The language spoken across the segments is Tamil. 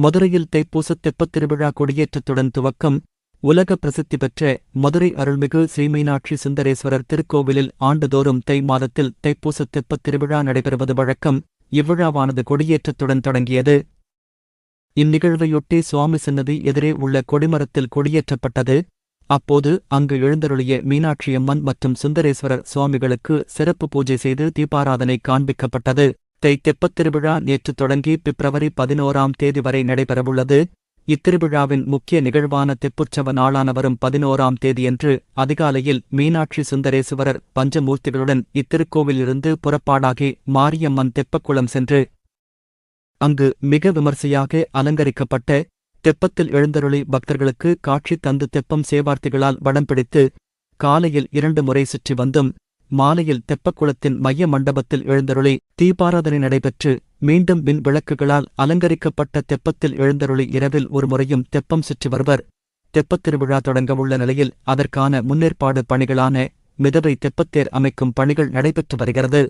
மதுரையில் தைப்பூசத் தெப்பத் திருவிழா கொடியேற்றத்துடன் துவக்கம். உலக பிரசித்தி பெற்ற மதுரை அருள்மிகு ஸ்ரீமீனாட்சி சுந்தரேஸ்வரர் திருக்கோவிலில் ஆண்டுதோறும் தை மாதத்தில் தைப்பூசத் தெப்பத் திருவிழா நடைபெறுவது வழக்கம். இவ்விழாவானது கொடியேற்றத்துடன் தொடங்கியது. இந்நிகழ்வையொட்டி சுவாமி சன்னதி எதிரே உள்ள கொடிமரத்தில் கொடியேற்றப்பட்டது. அப்போது அங்கு எழுந்தருளிய மீனாட்சியம்மன் மற்றும் சுந்தரேஸ்வரர் சுவாமிகளுக்கு சிறப்பு பூஜை செய்து தீபாராதனை காண்பிக்கப்பட்டது. தை தெப்பத் திருவிழா நேற்று தொடங்கி பிப்ரவரி 11ஆம் தேதி வரை நடைபெறவுள்ளது. இத்திருவிழாவின் முக்கிய நிகழ்வான தெப்புற்சவ நாளான வரும் 11ஆம் தேதியன்று அதிகாலையில் மீனாட்சி சுந்தரேசுவரர் பஞ்சமூர்த்திகளுடன் இத்திருக்கோவிலிருந்து புறப்பாடாகி மாரியம்மன் தெப்பக்குளம் சென்று அங்கு மிக விமர்சையாக அலங்கரிக்கப்பட்ட தெப்பத்தில் எழுந்தருளி பக்தர்களுக்கு காட்சி தந்து தெப்பம் சேவார்த்திகளால் வடம் பிடித்து காலையில் 2 முறை சுற்றி வந்தும் மாலையில் தெப்பக்குளத்தின் மைய மண்டபத்தில் எழுந்தருளி தீபாராதனை நடைபெற்று மீண்டும் மின் விளக்குகளால் அலங்கரிக்கப்பட்ட தெப்பத்தில் எழுந்தருளி இரவில் ஒரு முறையும் தெப்பம் சுற்றி வருவர். தெப்பத் திருவிழா தொடங்கவுள்ள நிலையில் அதற்கான முன்னேற்பாடு பணிகளான மிதவை தெப்பத்தேர் அமைக்கும் பணிகள் நடைபெற்று வருகிறது.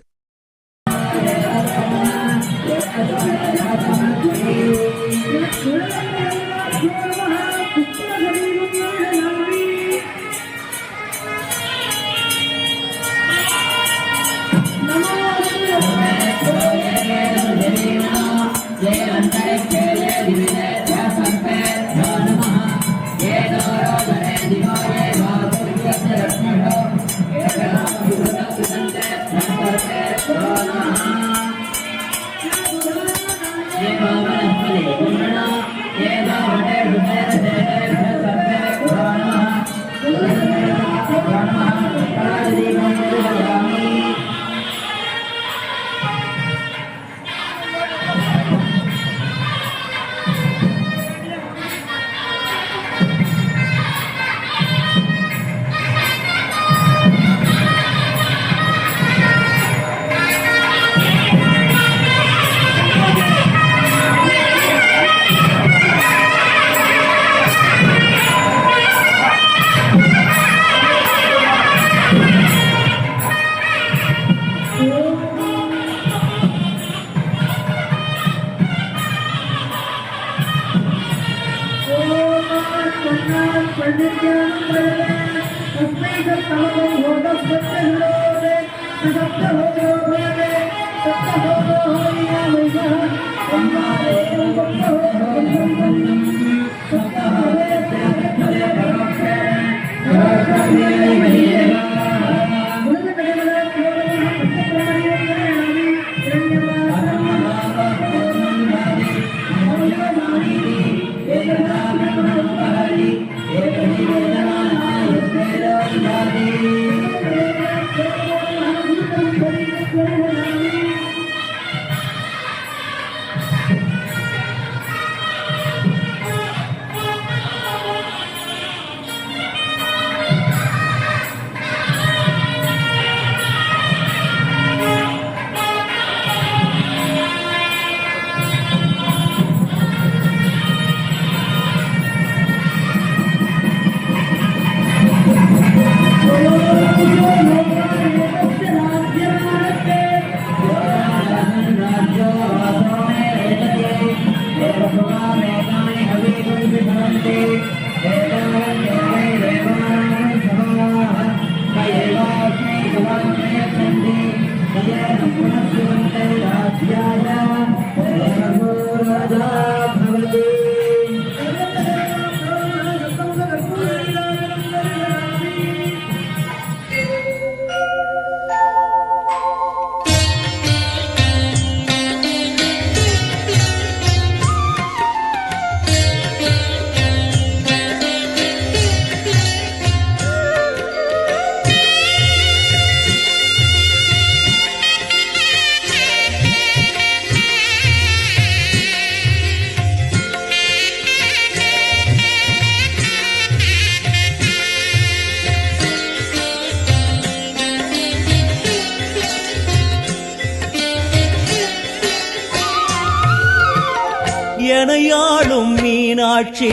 எனையாளும் மீனாட்சி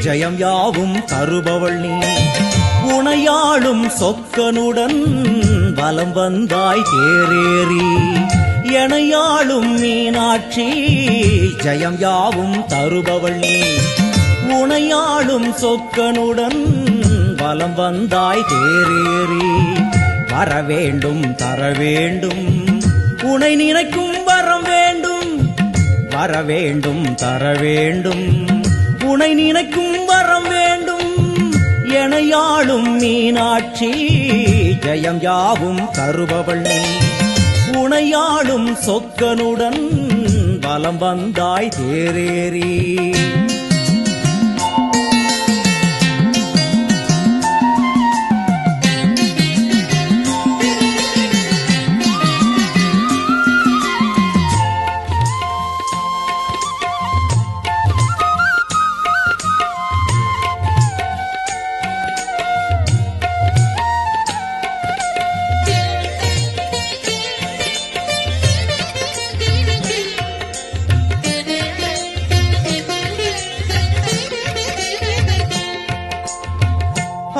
ஜெயம் யாவும் தருபவள் நீ. உனையாளும் சொக்கனுடன் வலம் வந்தாய் தேரேறி எனையாளும் மீனாட்சி ஜெயம் யாவும் தருபவள் நீ உனையாளும் சொக்கனுடன் வலம் வந்தாய் தேரேறி வரவேண்டும் தரவேண்டும் உனை நினைக்கும் வரம் வேண்டும் வரவேண்டும் தரவேண்டும் உனை நினைக்கும் வரம் வேண்டும் எனையாளும் மீனாட்சி ஜெயம் யாவும் தருபவள் நீ உனையாளும் சொக்கனுடன் வலம் வந்தாய் தேரேறி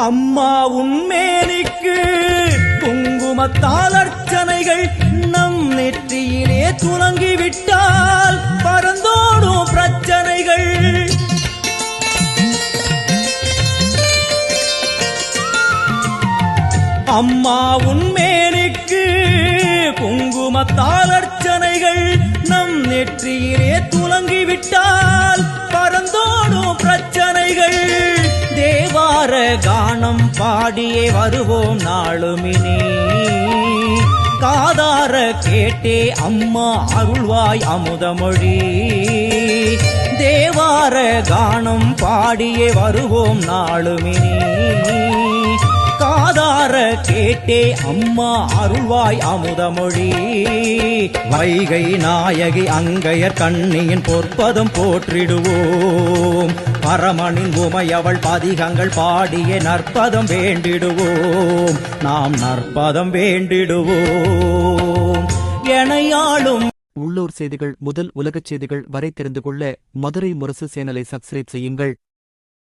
அம்மா உன்மேனிக்கு குங்குமத்தால் அர்ச்சனைகள் நம் நெற்றியிலே துலங்கிவிட்டால் பறந்தோடும் பிரச்சனைகள் அம்மா உன்மேனிக்கு குங்குமத்தால் அர்ச்சனைகள் நம் நெற்றியிலே துலங்கிவிட்டால் பறந்தோடும் பிரச்சனைகள் தேவார கானம் பாடியே வருவோம் நாளுமினே காதார கேட்டே அம்மா அருள்வாய் அமுதமொழி தேவார கானம் பாடியே வருவோம் நாளுமினே காதார கேட்டே அம்மா அருள்வாய் அமுதமொழி வைகை நாயகி அங்கையர் கண்ணியின் பொற்பதம் போற்றிடுவோம் பரமனின் உமையவள் பதிகங்கள் பாடிய நற்பதம் வேண்டிடுவோம் நாம் நற்பதம் வேண்டிடுவோம் எனையாளும் உள்ளூர் செய்திகள் முதல் உலகச் செய்திகள் வரை தெரிந்து கொள்ள மதுரை முரசு சேனலை சப்ஸ்கிரைப் செய்யுங்கள்.